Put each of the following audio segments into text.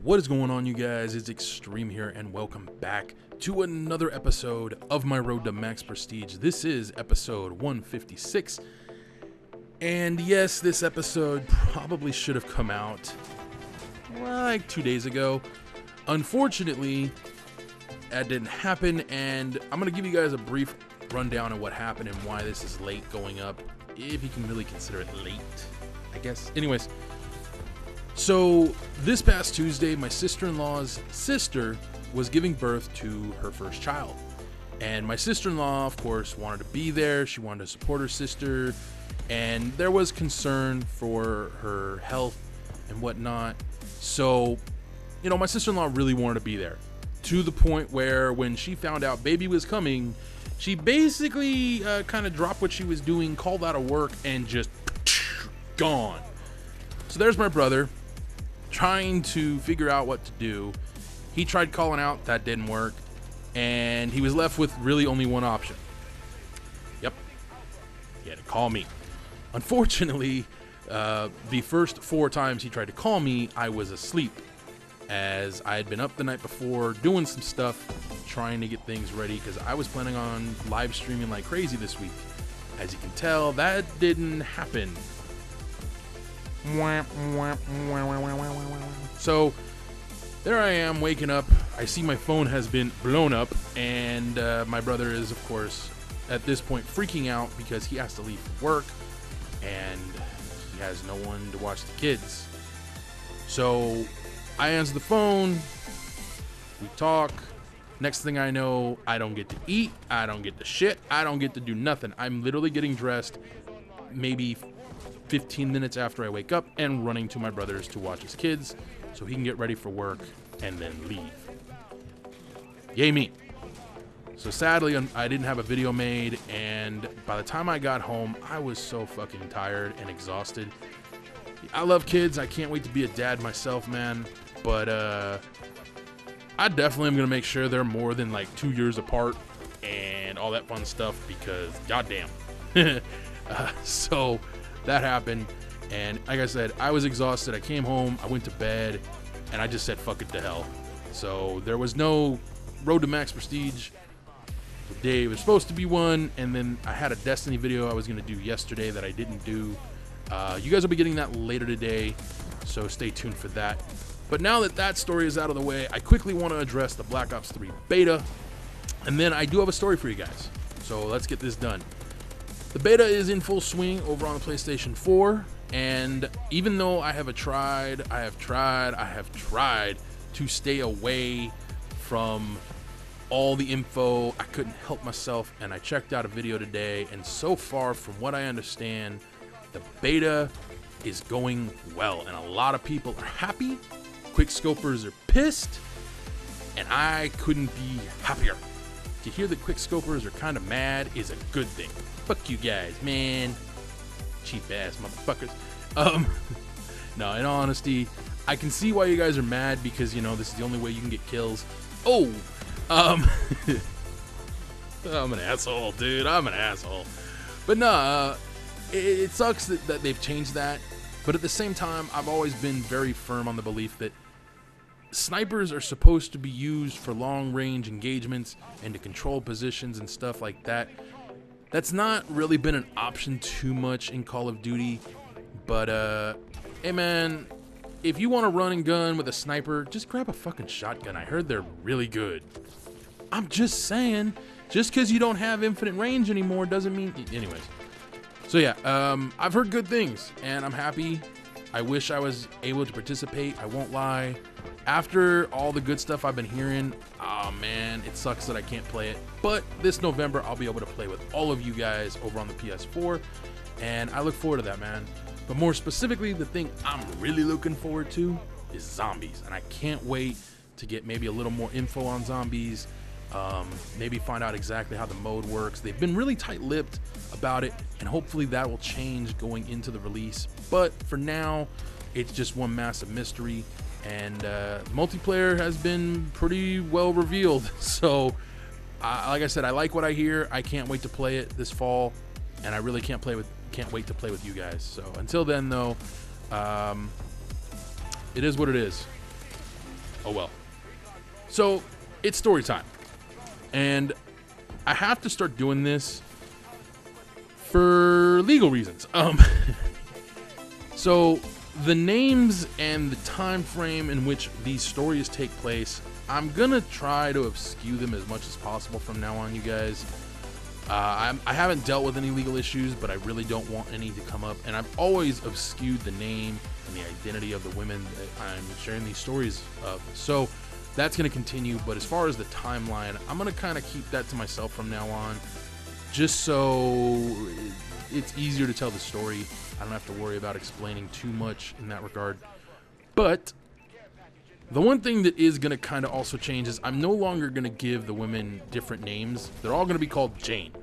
What is going on, you guys? It's Extreme here, and welcome back to another episode of my Road to Max Prestige. This is episode 156, and yes, this episode probably should have come out like 2 days ago. Unfortunately, that didn't happen, and I'm going to give you guys a brief rundown of what happened and why this is late going up, if you can really consider it late, I guess. Anyways, so this past Tuesday, my sister-in-law's sister was giving birth to her first child. And my sister-in-law, of course, wanted to be there. She wanted to support her sister. And there was concern for her health and whatnot. So, you know, my sister-in-law really wanted to be there. To the point where when she found out baby was coming, she basically kind of dropped what she was doing, called out of work, and just gone. So there's my brother, trying to figure out what to do. He tried calling out, that didn't work, and he was left with really only one option. Yep, he had to call me. Unfortunately, the first 4 times he tried to call me, I was asleep, as I had been up the night before doing some stuff, trying to get things ready, because I was planning on live streaming like crazy this week. As you can tell, that didn't happen. So there I am waking up. I see my phone has been blown up, and my brother is, of course, at this point freaking out because he has to leave for work and he has no one to watch the kids. So I answer the phone, we talk. Next thing I know, I don't get to eat, I don't get to shit, I don't get to do nothing. I'm literally getting dressed maybe 15 minutes after I wake up and running to my brother's to watch his kids so he can get ready for work and then leave. Yay me. So sadly, I didn't have a video made, and by the time I got home, I was so fucking tired and exhausted. I love kids. I can't wait to be a dad myself, man. But I definitely am going to make sure they're more than like 2 years apart and all that fun stuff, because goddamn. So that happened, and like I said, I was exhausted. I came home, I went to bed, and I just said fuck it to hell. So there was no Road to Max Prestige today. It was supposed to be one, and then I had a Destiny video I was going to do yesterday that I didn't do. You guys will be getting that later today, so stay tuned for that. But now that that story is out of the way, I quickly want to address the Black Ops 3 beta, and then I do have a story for you guys. So let's get this done. The beta is in full swing over on the PlayStation 4, and even though I have tried to stay away from all the info, I couldn't help myself, and I checked out a video today, and so far, from what I understand, the beta is going well, and a lot of people are happy. Quickscopers are pissed, and I couldn't be happier. To hear that Quickscopers are kind of mad is a good thing. Fuck you guys, man. Cheap ass motherfuckers. No, in all honesty, I can see why you guys are mad, because, you know, this is the only way you can get kills. Oh, I'm an asshole, dude. I'm an asshole. But no, it sucks that they've changed that. But at the same time, I've always been very firm on the belief that snipers are supposed to be used for long-range engagements and to control positions and stuff like that. That's not really been an option too much in Call of Duty, but hey man, if you want to run and gun with a sniper, just grab a fucking shotgun. I heard they're really good. I'm just saying, just because you don't have infinite range anymore doesn't mean... Anyways, so yeah, I've heard good things, and I'm happy. I wish I was able to participate, I won't lie. After all the good stuff I've been hearing, oh man, it sucks that I can't play it. But this November, I'll be able to play with all of you guys over on the PS4, and I look forward to that, man. But more specifically, the thing I'm really looking forward to is zombies, and I can't wait to get maybe a little more info on zombies, maybe find out exactly how the mode works. They've been really tight-lipped about it, and hopefully that will change going into the release. But for now, it's just one massive mystery. And multiplayer has been pretty well revealed. So, like I said, I like what I hear. I can't wait to play it this fall, and I really can't wait to play with you guys. So until then, though, it is what it is. Oh well. So it's story time, and I have to start doing this for legal reasons. So the names and the time frame in which these stories take place, I'm gonna try to eschew them as much as possible from now on, you guys. I haven't dealt with any legal issues, but I really don't want any to come up, and I've always eschewed the name and the identity of the women that I'm sharing these stories of. So that's going to continue, but as far as the timeline, I'm going to kind of keep that to myself from now on, just so it's easier to tell the story. I don't have to worry about explaining too much in that regard. But the one thing that is going to kind of also change is I'm no longer going to give the women different names. They're all going to be called Jane.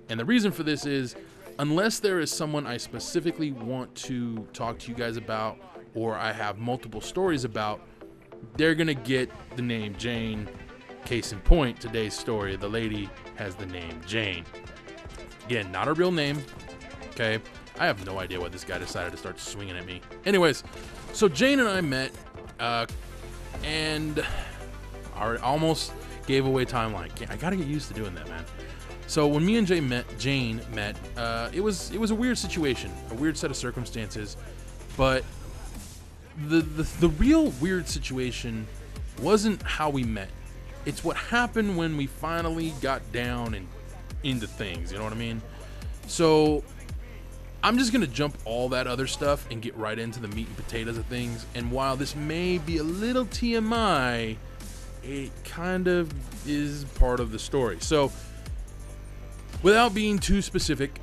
And the reason for this is, unless there is someone I specifically want to talk to you guys about, or I have multiple stories about, they're going to get the name Jane. Case in point, today's story, the lady has the name Jane. Again, not a real name, okay? I have no idea why this guy decided to start swinging at me. Anyways, so Jane and I met, and I almost gave away timeline. I gotta get used to doing that, man. So when me and Jane met, it was a weird situation, a weird set of circumstances, but the real weird situation wasn't how we met. It's what happened when we finally got down and into things, you know what I mean? So I'm just gonna jump all that other stuff and get right into the meat and potatoes of things. And while this may be a little TMI, it kind of is part of the story. So without being too specific,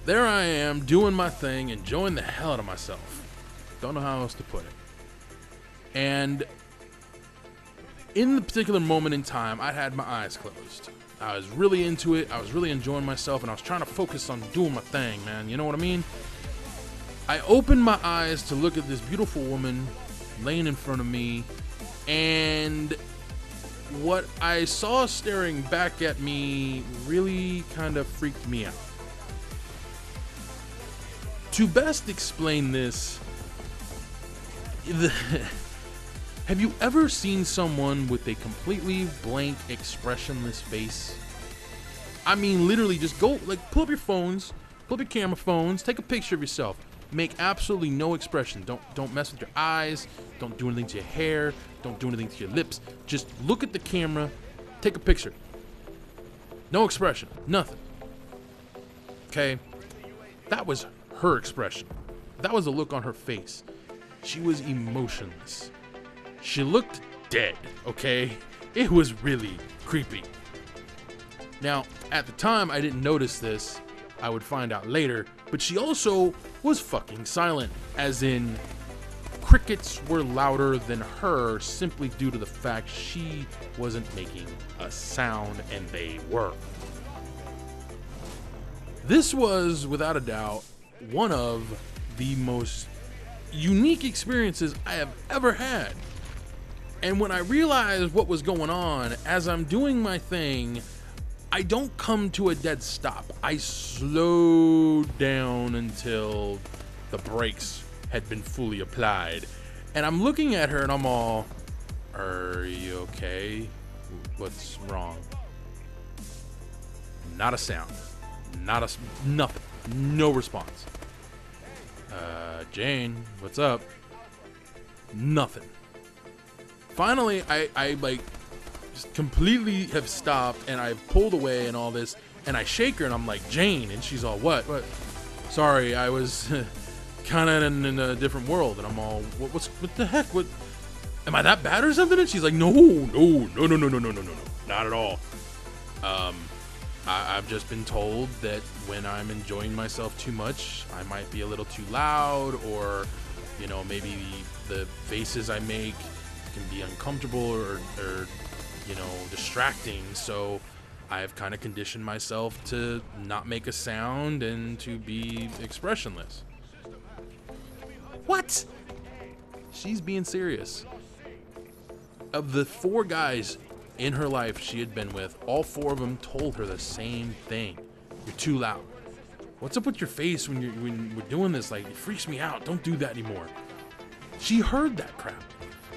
there I am doing my thing, enjoying the hell out of myself. Don't know how else to put it. And in the particular moment in time, I had my eyes closed. I was really into it. I was really enjoying myself, and I was trying to focus on doing my thing, man. You know what I mean? I opened my eyes to look at this beautiful woman laying in front of me, and what I saw staring back at me really kind of freaked me out. To best explain this, have you ever seen someone with a completely blank, expressionless face? I mean, literally, just go, like, pull up your phones, pull up your camera phones, take a picture of yourself. Make absolutely no expression. Don't mess with your eyes. Don't do anything to your hair. Don't do anything to your lips. Just look at the camera, take a picture. No expression, nothing. Okay? That was her expression. That was the look on her face. She was emotionless. She looked dead, okay? It was really creepy. Now, at the time, I didn't notice this. I would find out later, but she also was fucking silent, as in crickets were louder than her simply due to the fact she wasn't making a sound, and they were. This was, without a doubt, one of the most unique experiences I have ever had. And when I realized what was going on, as I'm doing my thing, I don't come to a dead stop. I slow down until the brakes had been fully applied. And I'm looking at her and I'm all, are you okay? What's wrong? Not a sound. Nothing. No response. Jane, what's up? Nothing. Finally, I like just completely have stopped, and I've pulled away and all this, and I shake her and I'm like, Jane, and she's all, what? Sorry, I was kind of in a different world. And I'm all, what the heck? What? Am I that bad or something? And she's like, no, not at all. I've just been told that when I'm enjoying myself too much, I might be a little too loud, or, you know, maybe the faces I make can be uncomfortable or you know, distracting. So I've kind of conditioned myself to not make a sound and to be expressionless. What? She's being serious. Of the 4 guys in her life she had been with, all 4 of them told her the same thing. You're too loud. What's up with your face when we're doing this? Like, it freaks me out. Don't do that anymore. She heard that crap.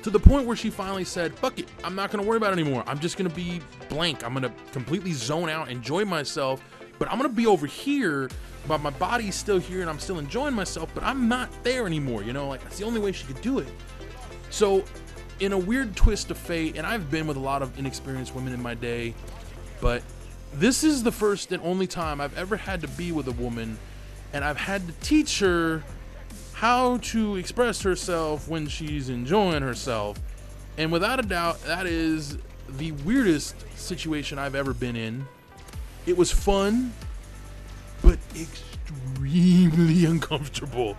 to the point where she finally said, fuck it, I'm not going to worry about it anymore. I'm just going to be blank. I'm going to completely zone out, enjoy myself, but I'm going to be over here, but my body's still here and I'm still enjoying myself, but I'm not there anymore. You know, like, that's the only way she could do it. So in a weird twist of fate, and I've been with a lot of inexperienced women in my day, but this is the first and only time I've ever had to be with a woman, and I've had to teach her how to express herself when she's enjoying herself. And without a doubt, that is the weirdest situation I've ever been in. It was fun, but extremely uncomfortable.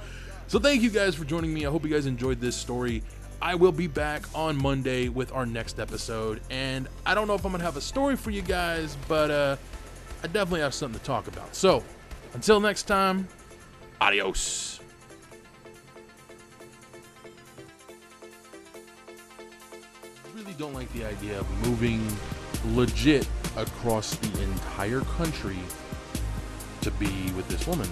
So thank you guys for joining me. I hope you guys enjoyed this story. I will be back on Monday with our next episode, and I don't know if I'm gonna have a story for you guys, but I definitely have something to talk about. So until next time, adios. Really don't like the idea of moving legit across the entire country to be with this woman.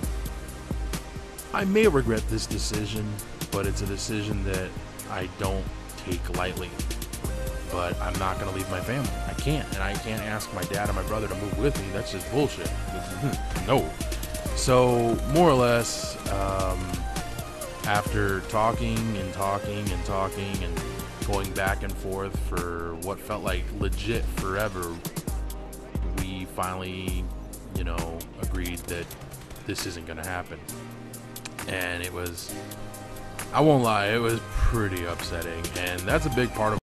I may regret this decision, but it's a decision that I don't take lightly. But I'm not going to leave my family. I can't. And I can't ask my dad and my brother to move with me. That's just bullshit. No. So, more or less, after talking and going back and forth for what felt like legit forever, we finally, you know, agreed that this isn't going to happen. And it was, I won't lie, it was pretty upsetting. And that's a big part of